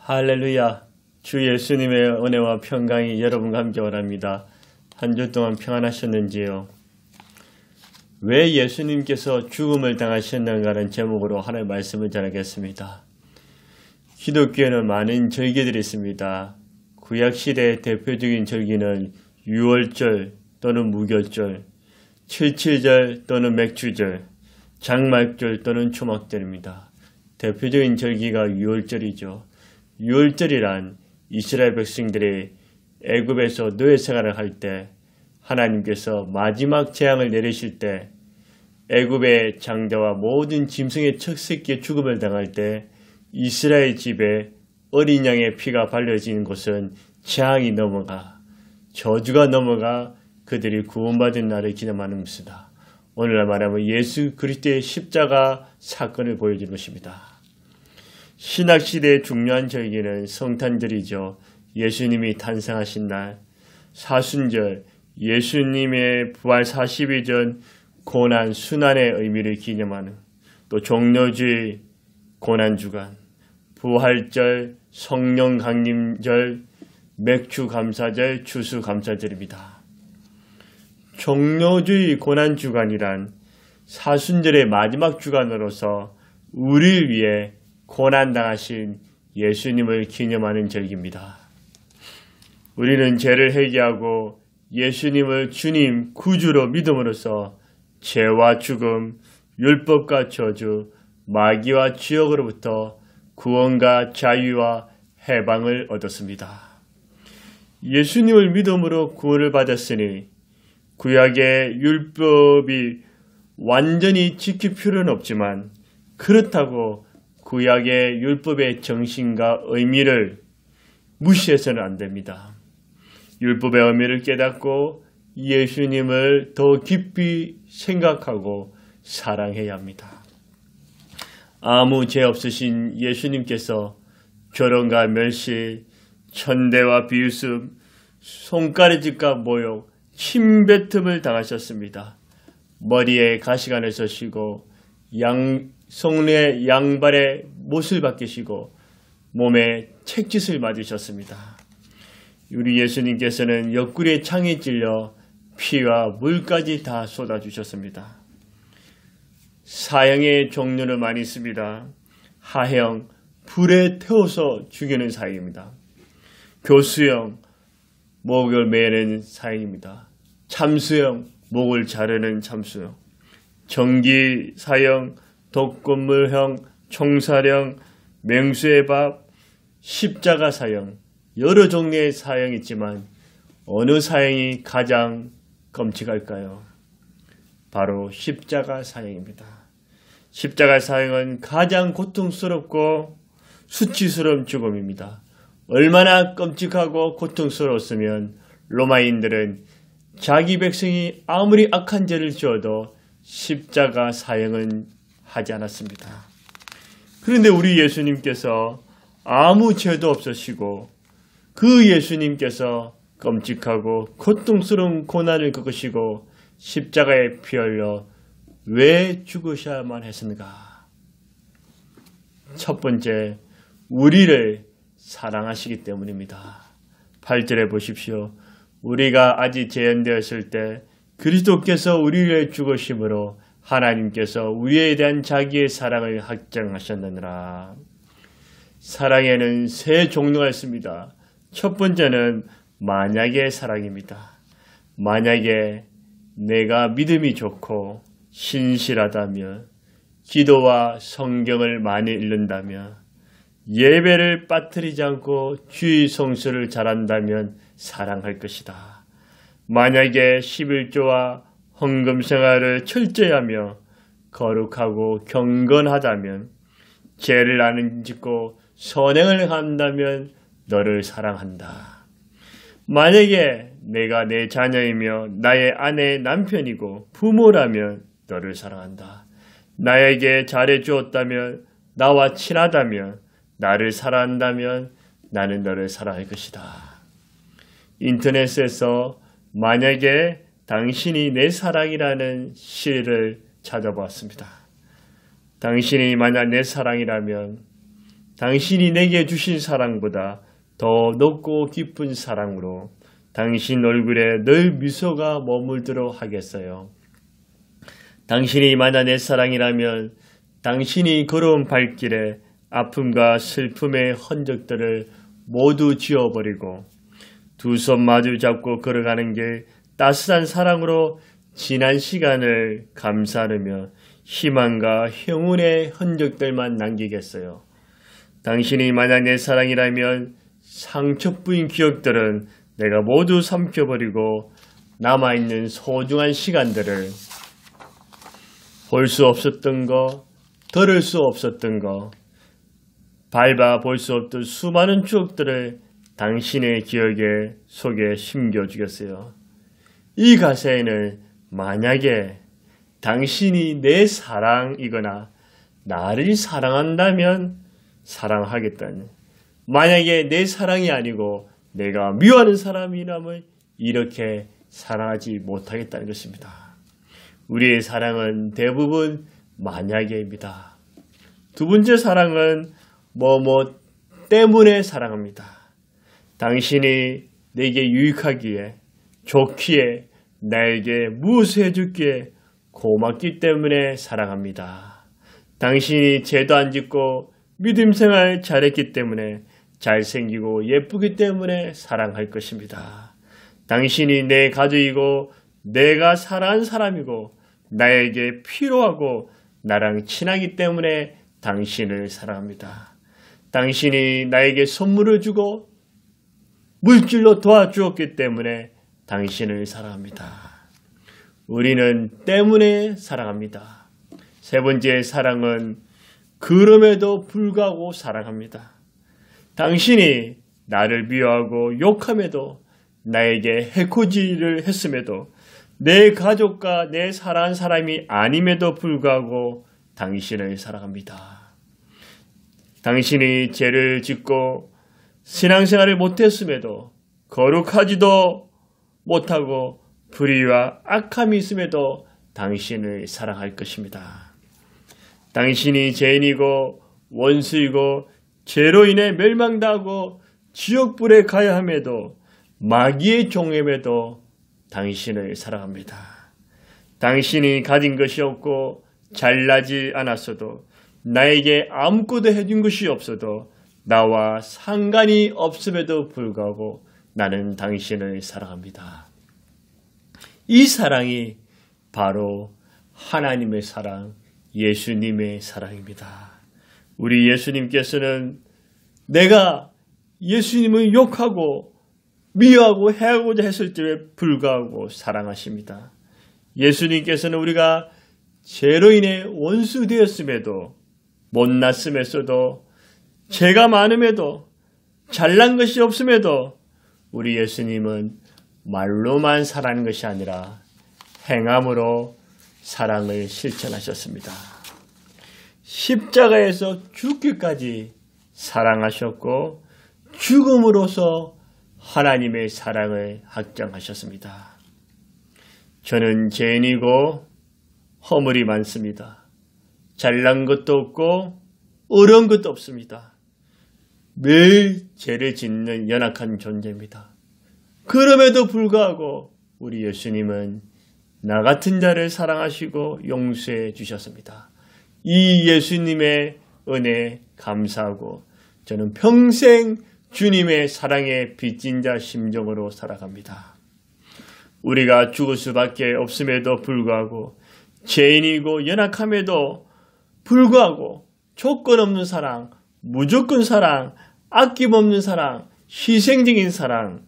할렐루야. 주 예수님의 은혜와 평강이 여러분과 함께 원합니다. 한 주 동안 평안하셨는지요? 왜 예수님께서 죽음을 당하셨는가라는 제목으로 하나님의 말씀을 전하겠습니다. 기독교에는 많은 절기들이 있습니다. 구약시대의 대표적인 절기는 유월절 또는 무교절, 칠칠절 또는 맥주절, 장막절 또는 초막절입니다. 대표적인 절기가 유월절이죠. 유월절이란 이스라엘 백성들이 애굽에서 노예 생활을 할 때 하나님께서 마지막 재앙을 내리실 때 애굽의 장자와 모든 짐승의 첫 새끼의 죽음을 당할 때 이스라엘 집에 어린 양의 피가 발려지는 곳은 재앙이 넘어가 저주가 넘어가 그들이 구원받은 날을 기념하는 것이다. 오늘날 말하면 예수 그리스도의 십자가 사건을 보여주는 것입니다. 신학시대의 중요한 절기는 성탄절이죠. 예수님이 탄생하신 날, 사순절, 예수님의 부활 40일 전 고난, 순환의 의미를 기념하는, 또 종려주의 고난주간, 부활절, 성령 강림절, 맥주감사절, 추수감사절입니다. 종려주의 고난주간이란 사순절의 마지막 주간으로서 우리를 위해 고난당하신 예수님을 기념하는 절기입니다. 우리는 죄를 회개하고 예수님을 주님 구주로 믿음으로써 죄와 죽음, 율법과 저주, 마귀와 지옥으로부터 구원과 자유와 해방을 얻었습니다. 예수님을 믿음으로 구원을 받았으니 구약의 율법이 완전히 지킬 필요는 없지만 그렇다고 구약의 율법의 정신과 의미를 무시해서는 안 됩니다. 율법의 의미를 깨닫고 예수님을 더 깊이 생각하고 사랑해야 합니다. 아무 죄 없으신 예수님께서 조롱과 멸시, 천대와 비웃음, 손가락질과 모욕, 침뱉음을 당하셨습니다. 머리에 가시관을 쓰시고 손에 양발에 못을 박히시고 몸에 책짓을 맞으셨습니다. 우리 예수님께서는 옆구리에 창에 찔려 피와 물까지 다 쏟아주셨습니다. 사형의 종류는 많이 있습니다. 하형, 불에 태워서 죽이는 사형입니다. 교수형, 목을 매는 사형입니다. 참수형, 목을 자르는 참수형. 정기 사형, 독극물형, 총살형, 맹수의 밥, 십자가 사형, 여러 종류의 사형이 있지만 어느 사형이 가장 끔찍할까요? 바로 십자가 사형입니다. 십자가 사형은 가장 고통스럽고 수치스러운 죽음입니다. 얼마나 끔찍하고 고통스러웠으면 로마인들은 자기 백성이 아무리 악한 죄를 지어도 십자가 사형은 하지 않았습니다. 그런데 우리 예수님께서 아무 죄도 없으시고 그 예수님께서 끔찍하고 고통스러운 고난을 겪으시고 십자가에 피 흘려 왜 죽으셔야만 했습니까? 첫 번째, 우리를 사랑하시기 때문입니다. 8절에 보십시오. 우리가 아직 재현되었을 때 그리스도께서 우리를 죽으심으로 하나님께서 우리에 대한 자기의 사랑을 확증하셨느니라. 사랑에는 세 종류가 있습니다. 첫 번째는 만약의 사랑입니다. 만약에 내가 믿음이 좋고 신실하다면, 기도와 성경을 많이 읽는다면, 예배를 빠뜨리지 않고 주의 성수를 잘한다면 사랑할 것이다. 만약에 11조와 헌금 생활을 철저히 하며 거룩하고 경건하다면, 죄를 안 짓고 선행을 한다면 너를 사랑한다. 만약에 내가 내 자녀이며 나의 아내의 남편이고 부모라면 너를 사랑한다. 나에게 잘해주었다면, 나와 친하다면, 나를 사랑한다면 나는 너를 사랑할 것이다. 인터넷에서 만약에 당신이 내 사랑이라는 시를 찾아보았습니다. 당신이 만약 내 사랑이라면 당신이 내게 주신 사랑보다 더 높고 깊은 사랑으로 당신 얼굴에 늘 미소가 머물도록 하겠어요. 당신이 만약 내 사랑이라면 당신이 걸어온 발길에 아픔과 슬픔의 흔적들을 모두 지워버리고 두 손 마주 잡고 걸어가는 길 따스한 사랑으로 지난 시간을 감사하며 희망과 행운의 흔적들만 남기겠어요. 당신이 만약 내 사랑이라면 상처뿐인 기억들은 내가 모두 삼켜버리고 남아있는 소중한 시간들을 볼 수 없었던 거, 들을 수 없었던 거, 밟아볼 수 없던 수많은 추억들을 당신의 기억에 속에 심겨주겠어요. 이 가사에는 만약에 당신이 내 사랑이거나 나를 사랑한다면 사랑하겠다는, 만약에 내 사랑이 아니고 내가 미워하는 사람이라면 이렇게 사랑하지 못하겠다는 것입니다. 우리의 사랑은 대부분 만약에입니다. 두 번째 사랑은 뭐뭐 때문에 사랑합니다. 당신이 내게 유익하기에, 좋기에, 나에게 무엇을 해줄기에 고맙기 때문에 사랑합니다. 당신이 죄도 안 짓고 믿음 생활 잘했기 때문에, 잘생기고 예쁘기 때문에 사랑할 것입니다. 당신이 내 가족이고 내가 사랑하는 사람이고 나에게 필요하고 나랑 친하기 때문에 당신을 사랑합니다. 당신이 나에게 선물을 주고 물질로 도와주었기 때문에 당신을 사랑합니다. 우리는 때문에 사랑합니다. 세 번째 사랑은 그럼에도 불구하고 사랑합니다. 당신이 나를 미워하고 욕함에도, 나에게 해코지를 했음에도, 내 가족과 내 사랑하는 사람이 아님에도 불구하고 당신을 사랑합니다. 당신이 죄를 짓고 신앙생활을 못했음에도, 거룩하지도 못하고 불의와 악함이 있음에도 당신을 사랑할 것입니다. 당신이 죄인이고 원수이고 죄로 인해 멸망당하고 지옥불에 가야 함에도, 마귀의 종임에도 당신을 사랑합니다. 당신이 가진 것이 없고 잘나지 않았어도, 나에게 아무것도 해준 것이 없어도, 나와 상관이 없음에도 불구하고 나는 당신을 사랑합니다. 이 사랑이 바로 하나님의 사랑, 예수님의 사랑입니다. 우리 예수님께서는 내가 예수님을 욕하고 미워하고 해하고자 했을 때에 불구하고 사랑하십니다. 예수님께서는 우리가 죄로 인해 원수 되었음에도, 못났음에도, 죄가 많음에도, 잘난 것이 없음에도 우리 예수님은 말로만 사랑하는 것이 아니라 행함으로 사랑을 실천하셨습니다. 십자가에서 죽기까지 사랑하셨고 죽음으로써 하나님의 사랑을 확정하셨습니다. 저는 죄인이고 허물이 많습니다. 잘난 것도 없고 어려운 것도 없습니다. 매일 죄를 짓는 연약한 존재입니다. 그럼에도 불구하고 우리 예수님은 나 같은 자를 사랑하시고 용서해 주셨습니다. 이 예수님의 은혜에 감사하고 저는 평생 주님의 사랑에 빚진 자 심정으로 살아갑니다. 우리가 죽을 수밖에 없음에도 불구하고, 죄인이고 연약함에도 불구하고 조건 없는 사랑, 무조건 사랑, 아낌없는 사랑, 희생적인 사랑,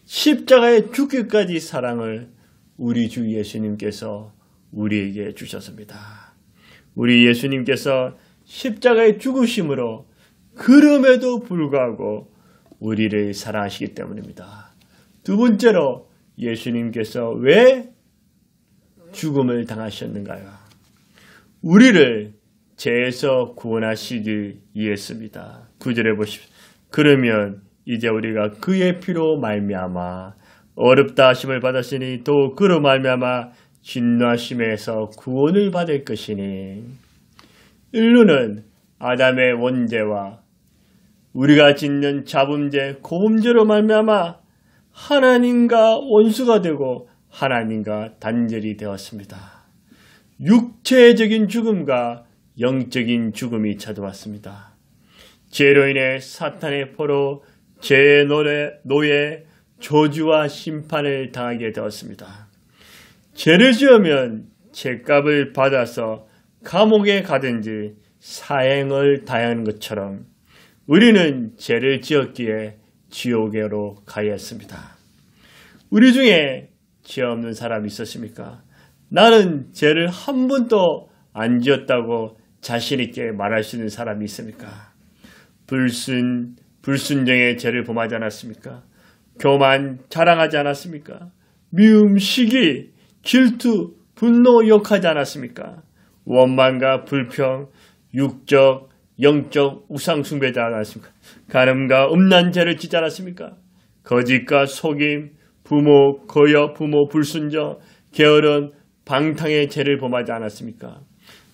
십자가에 죽기까지 사랑을 우리 주 예수님께서 우리에게 주셨습니다. 우리 예수님께서 십자가에 죽으심으로 그럼에도 불구하고 우리를 사랑하시기 때문입니다. 두 번째로 예수님께서 왜 죽음을 당하셨는가요? 우리를 죄에서 구원하시기 위해서입니다. 9절에 보십시오. 그러면 이제 우리가 그의 피로 말미암아 어렵다 하심을 받았으니 또 그로 말미암아 진노하심에서 구원을 받을 것이니, 인류는 아담의 원죄와 우리가 짓는 잡음죄, 고음죄로 말미암아 하나님과 원수가 되고 하나님과 단절이 되었습니다. 육체적인 죽음과 영적인 죽음이 찾아왔습니다. 죄로 인해 사탄의 포로 죄의 노예, 저주와 심판을 당하게 되었습니다. 죄를 지으면 죄값을 받아서 감옥에 가든지 사형을 당하는 것처럼 우리는 죄를 지었기에 지옥으로 가야 했습니다. 우리 중에 죄 없는 사람이 있었습니까? 나는 죄를 한 번도 안 지었다고 자신 있게 말할 수 있는 사람이 있습니까? 불순종의 죄를 범하지 않았습니까? 교만, 자랑하지 않았습니까? 미움, 시기, 질투, 분노, 욕하지 않았습니까? 원망과 불평, 육적, 영적 우상 숭배하지 않았습니까? 간음과 음란 죄를 짓지 않았습니까? 거짓과 속임, 부모, 거역, 부모, 불순종, 게으른, 방탕의 죄를 범하지 않았습니까?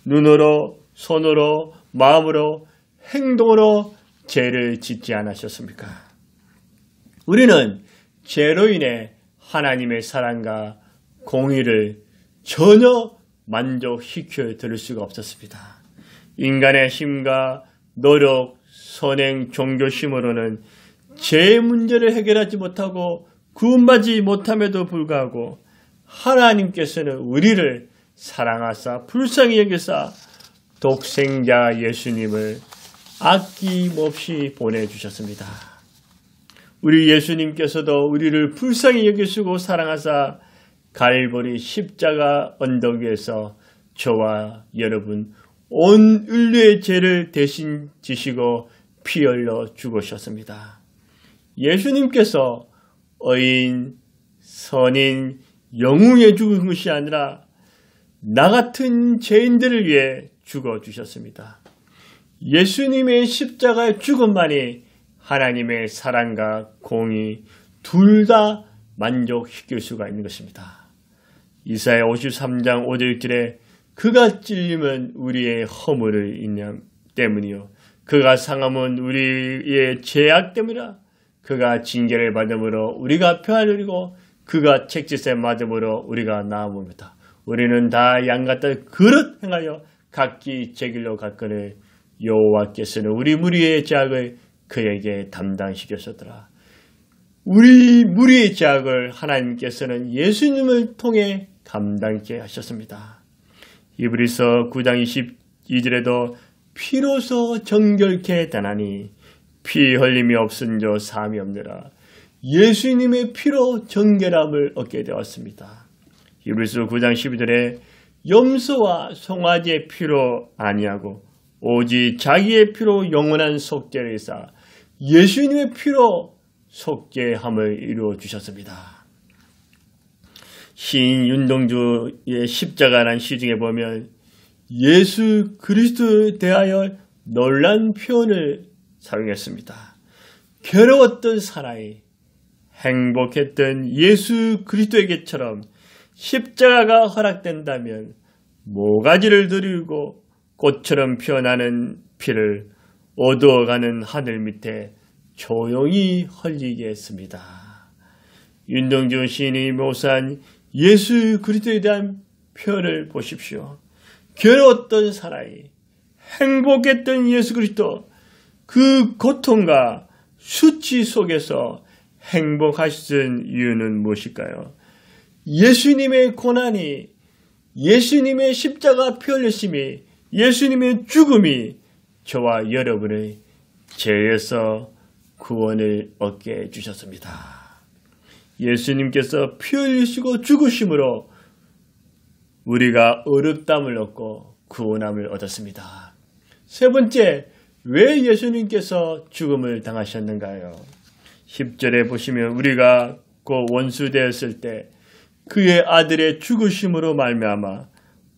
눈으로, 손으로, 마음으로, 행동으로 죄를 짓지 않으셨습니까? 우리는 죄로 인해 하나님의 사랑과 공의를 전혀 만족시켜 드릴 수가 없었습니다. 인간의 힘과 노력, 선행, 종교심으로는 죄의 문제를 해결하지 못하고 구원받지 못함에도 불구하고 하나님께서는 우리를 사랑하사 불쌍히 여기사 독생자 예수님을 아낌없이 보내주셨습니다. 우리 예수님께서도 우리를 불쌍히 여기시고 사랑하사 갈보리 십자가 언덕 위에서 저와 여러분 온 인류의 죄를 대신 지시고 피 흘려 죽으셨습니다. 예수님께서 의인, 선인, 영웅에 죽은 것이 아니라 나 같은 죄인들을 위해 죽어주셨습니다. 예수님의 십자가의 죽음만이 하나님의 사랑과 공의 둘 다 만족시킬 수가 있는 것입니다. 이사야 53장 5절에 그가 찔림은 우리의 허물을 인함 때문이요 그가 상함은 우리의 죄악 때문이라. 그가 징계를 받음으로 우리가 평안을 누리고 그가 책짓에 맞음으로 우리가 나음입니다. 우리는 다 양같은 그릇 행하여 각기 제 길로 갔거늘 여호와께서는 우리 무리의 죄악을 그에게 담당시켰었더라. 우리 무리의 죄악을 하나님께서는 예수님을 통해 감당케 하셨습니다. 히브리서 9장 22절에도 피로서 정결케 되나니 피 흘림이 없은 저 사함이 없느라. 예수님의 피로 정결함을 얻게 되었습니다. 히브리서 9장 12절에 염소와 송아지의 피로 아니하고 오직 자기의 피로 영원한 속죄를 이사 예수님의 피로 속죄함을 이루어 주셨습니다. 시인 윤동주의 십자가라는 시 중에 보면 예수 그리스도에 대하여 놀란 표현을 사용했습니다. 괴로웠던 사나이, 행복했던 예수 그리스도에게처럼 십자가가 허락된다면 모가지를 들이고 꽃처럼 피어나는 피를 어두워가는 하늘 밑에 조용히 흘리겠습니다. 윤동주 시인이 묘사한 예수 그리스도에 대한 표현을 보십시오. 괴로웠던 사나이, 행복했던 예수 그리스도, 그 고통과 수치 속에서 행복하신 이유는 무엇일까요? 예수님의 고난이, 예수님의 십자가 피 흘리심이, 예수님의 죽음이 저와 여러분의 죄에서 구원을 얻게 해주셨습니다. 예수님께서 피 흘리시고 죽으심으로 우리가 의롭다함을 얻고 구원함을 얻었습니다. 세 번째, 왜 예수님께서 죽음을 당하셨는가요? 10절에 보시면 우리가 그 원수 되었을 때 그의 아들의 죽으심으로 말미암아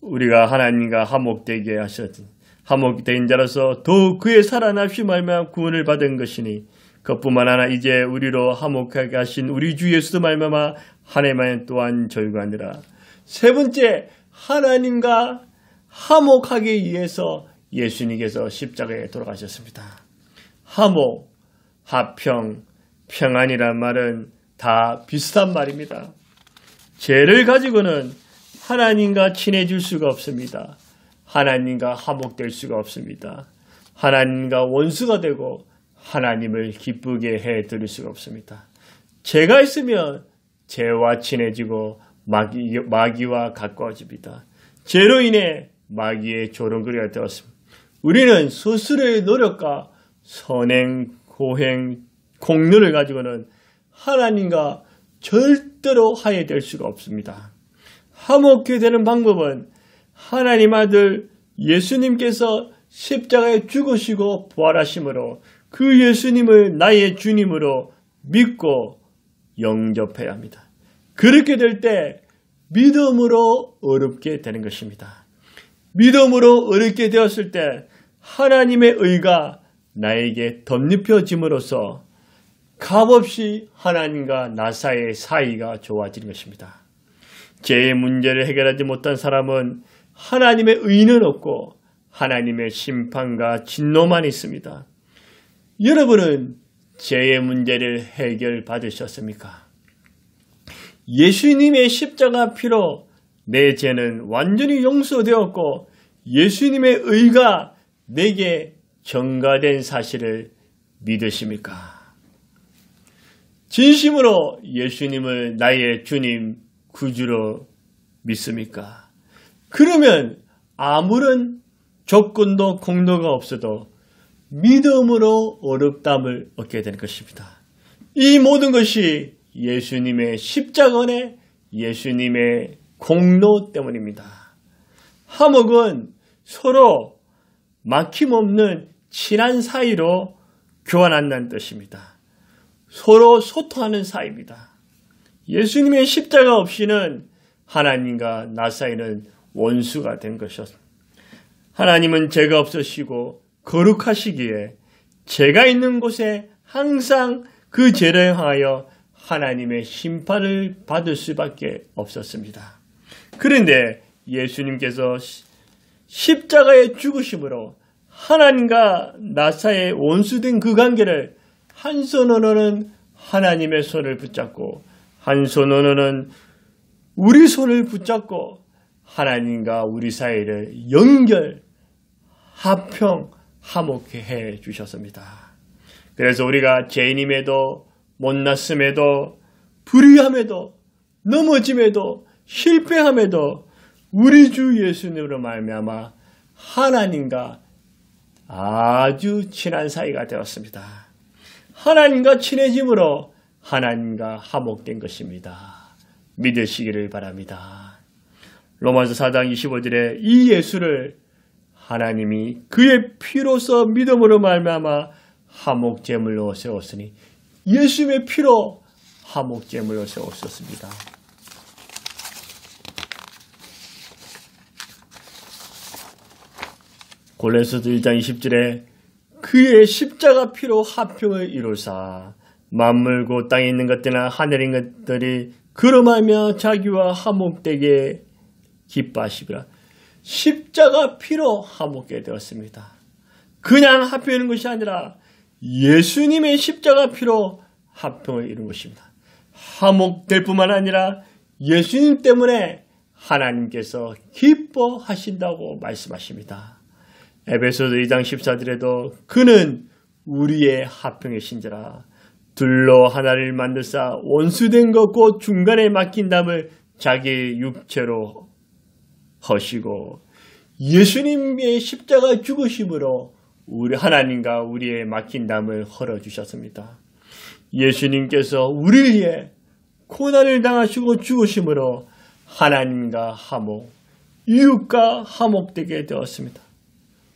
우리가 하나님과 화목되게 하셨던 화목된 자로서 더욱 그의 살아나시 말미암아 구원을 받은 것이니 그뿐만 아니라 이제 우리로 화목하게 하신 우리 주 예수도 말미암아 하나님만 또한 저희가 아니라. 세 번째, 하나님과 화목하기 위해서 예수님께서 십자가에 돌아가셨습니다. 화목, 화평, 평안이란 말은 다 비슷한 말입니다. 죄를 가지고는 하나님과 친해질 수가 없습니다. 하나님과 화목될 수가 없습니다. 하나님과 원수가 되고 하나님을 기쁘게 해드릴 수가 없습니다. 죄가 있으면 죄와 친해지고 마귀와 가까워집니다. 죄로 인해 마귀의 조롱거리가 되었습니다. 우리는 스스로의 노력과 선행, 고행, 공로를 가지고는 하나님과 절대로 화해될 수가 없습니다. 화목해 되는 방법은 하나님 아들 예수님께서 십자가에 죽으시고 부활하심으로 그 예수님을 나의 주님으로 믿고 영접해야 합니다. 그렇게 될 때 믿음으로 어렵게 되는 것입니다. 믿음으로 어렵게 되었을 때 하나님의 의가 나에게 덧입혀짐으로써 값없이 하나님과 나 사이의 사이가 좋아지는 것입니다. 죄의 문제를 해결하지 못한 사람은 하나님의 의는 없고 하나님의 심판과 진노만 있습니다. 여러분은 죄의 문제를 해결받으셨습니까? 예수님의 십자가 피로 내 죄는 완전히 용서되었고 예수님의 의가 내게 전가된 사실을 믿으십니까? 진심으로 예수님을 나의 주님, 구주로 믿습니까? 그러면 아무런 조건도 공로가 없어도 믿음으로 어렵담을 얻게 되는 것입니다. 이 모든 것이 예수님의 십자가의 예수님의 공로 때문입니다. 화목은 서로 막힘없는 친한 사이로 교환한다는 뜻입니다. 서로 소통하는 사이입니다. 예수님의 십자가 없이는 하나님과 나 사이는 원수가 된 것이었습니다. 하나님은 죄가 없으시고 거룩하시기에 죄가 있는 곳에 항상 그 죄를 향하여 하나님의 심판을 받을 수밖에 없었습니다. 그런데 예수님께서 십자가에 죽으심으로 하나님과 나 사이의 원수된 그 관계를 한 손으로는 하나님의 손을 붙잡고 한 손으로는 우리 손을 붙잡고 하나님과 우리 사이를 연결, 화평, 화목해 해 주셨습니다. 그래서 우리가 죄인임에도 못났음에도 불의함에도 넘어짐에도 실패함에도 우리 주 예수님으로 말미암아 하나님과 아주 친한 사이가 되었습니다. 하나님과 친해짐으로 하나님과 화목된 것입니다. 믿으시기를 바랍니다. 로마서 4장 25절에 이 예수를 하나님이 그의 피로서 믿음으로 말미암아 화목제물로 세웠으니 예수님의 피로 화목제물로 세웠었습니다. 골로새서 1장 20절에 그의 십자가 피로 화평을 이루사 만물고 땅에 있는 것들이나 하늘에 있는 것들이 그로 말미암아 자기와 화목되게 기뻐하시리라. 십자가 피로 화목게 되었습니다. 그냥 합병하는 것이 아니라 예수님의 십자가 피로 합병을 이룬 것입니다. 화목될 뿐만 아니라 예수님 때문에 하나님께서 기뻐하신다고 말씀하십니다. 에베소서 2장 14절에도 그는 우리의 화평이신지라 둘로 하나를 만드사 원수된 것 곧 중간에 막힌 담을 자기 육체로 허시고 예수님의 십자가 죽으심으로 우리 하나님과 우리의 막힌 담을 헐어주셨습니다. 예수님께서 우리를 위해 고난을 당하시고 죽으심으로 하나님과 화목, 이웃과 화목되게 되었습니다.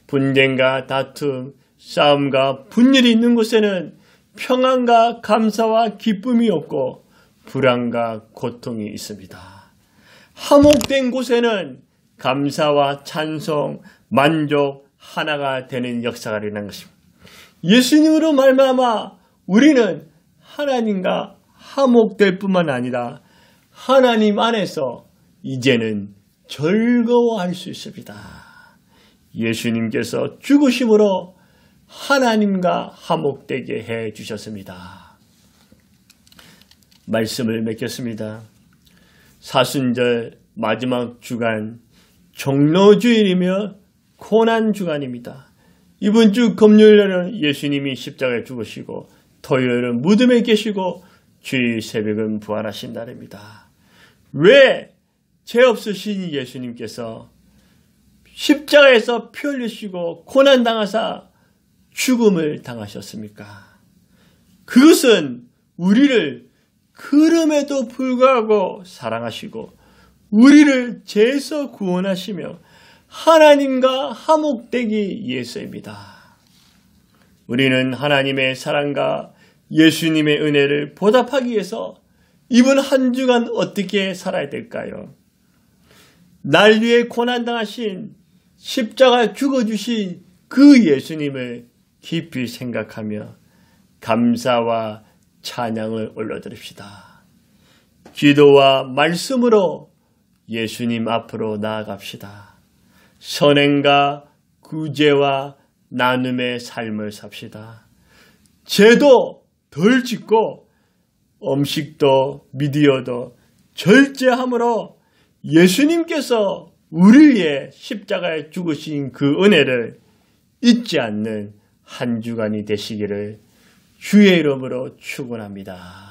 분쟁과 다툼, 싸움과 분열이 있는 곳에는 평안과 감사와 기쁨이 없고 불안과 고통이 있습니다. 화목된 곳에는 감사와 찬송, 만족, 하나가 되는 역사가 일어난 것입니다. 예수님으로 말미암아 우리는 하나님과 화목될 뿐만 아니라 하나님 안에서 이제는 즐거워할 수 있습니다. 예수님께서 죽으심으로 하나님과 화목되게 해 주셨습니다. 말씀을 맺겠습니다. 사순절 마지막 주간 종로주일이며 고난주간입니다. 이번 주 금요일에는 예수님이 십자가에 죽으시고 토요일은 무덤에 계시고 주일 새벽은 부활하신 날입니다. 왜 죄 없으신 예수님께서 십자가에서 피 흘리시고 고난당하사 죽음을 당하셨습니까? 그것은 우리를 그럼에도 불구하고 사랑하시고 우리를 죄에서 구원하시며 하나님과 화목되기 위해서입니다. 우리는 하나님의 사랑과 예수님의 은혜를 보답하기 위해서 이번 한 주간 어떻게 살아야 될까요? 날 위해 고난당하신 십자가에 죽어주신 그 예수님을 깊이 생각하며 감사와 찬양을 올려드립시다. 기도와 말씀으로 예수님 앞으로 나아갑시다. 선행과 구제와 나눔의 삶을 삽시다. 죄도 덜 짓고 음식도 미디어도 절제함으로 예수님께서 우리를 위해 십자가에 죽으신 그 은혜를 잊지 않는 한 주간이 되시기를 주의 이름으로 축원합니다.